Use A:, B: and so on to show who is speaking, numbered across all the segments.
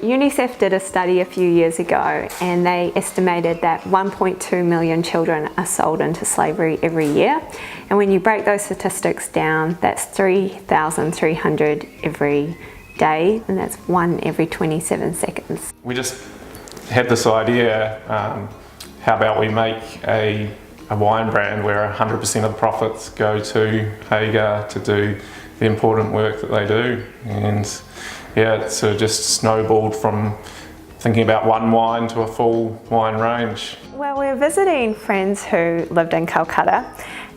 A: UNICEF did a study a few years ago and they estimated that 1.2 million children are sold into slavery every year. And when you break those statistics down, that's 3,300 every day, and that's one every 27 seconds.
B: We just had this idea, how about we make a wine brand where 100% of the profits go to Hagar to do the important work that they do. And yeah, it sort of just snowballed from thinking about one wine to a full wine range.
A: Well, we're visiting friends who lived in Calcutta,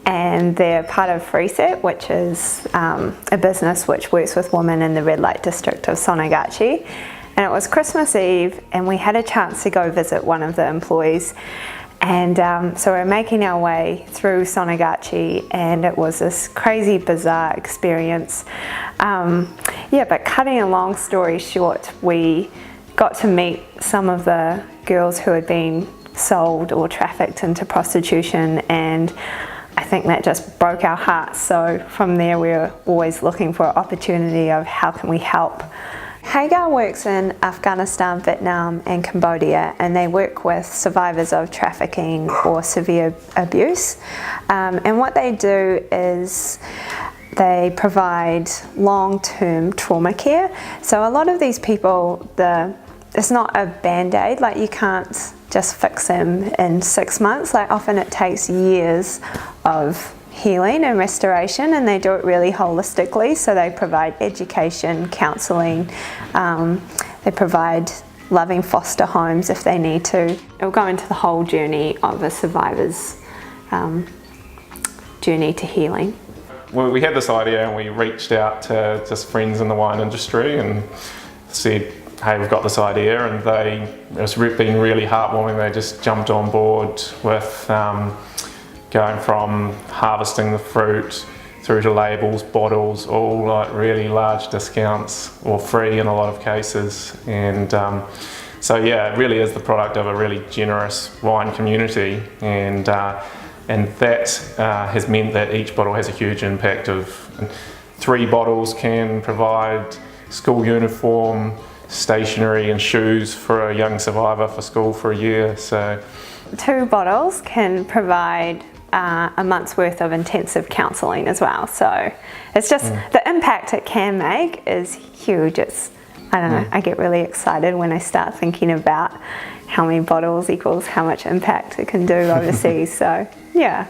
A: and they're part of FreeSet, which is a business which works with women in the red light district of Sonagachi. And it was Christmas Eve and we had a chance to go visit one of the employees. And so we're making our way through Sonagachi, and it was this crazy, bizarre experience. But cutting a long story short, we got to meet some of the girls who had been sold or trafficked into prostitution, and I think that just broke our hearts. So from there we were always looking for an opportunity of how can we help. Hagar works in Afghanistan, Vietnam and Cambodia, and they work with survivors of trafficking or severe abuse. And what they do is they provide long-term trauma care. So a lot of these people, it's not a band-aid, like you can't just fix them in 6 months. Like often it takes years of healing and restoration, and they do it really holistically. So they provide education, counselling, they provide loving foster homes if they need to. It will go into the whole journey of a survivor's journey to healing.
B: Well, we had this idea and we reached out to just friends in the wine industry and said, hey, we've got this idea, and it was been really heartwarming. They just jumped on board with going from harvesting the fruit through to labels, bottles, all like really large discounts or free in a lot of cases. And so yeah, it really is the product of a really generous wine community, and that has meant that each bottle has a huge impact. Of 3 bottles can provide school uniform, stationery and shoes for a young survivor for school for a year. So
A: 2 bottles can provide a month's worth of intensive counselling as well. So it's just the impact it can make is huge. I don't know, I get really excited when I start thinking about how many bottles equals how much impact it can do overseas. So yeah,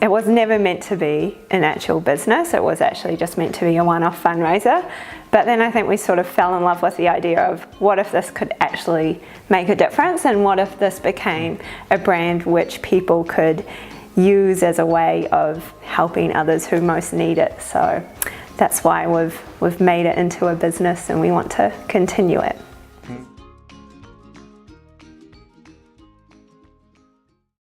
A: it was never meant to be an actual business. It was actually just meant to be a one-off fundraiser. But then I think we sort of fell in love with the idea of what if this could actually make a difference, and what if this became a brand which people could use as a way of helping others who most need it. So that's why we've made it into a business, and we want to continue it.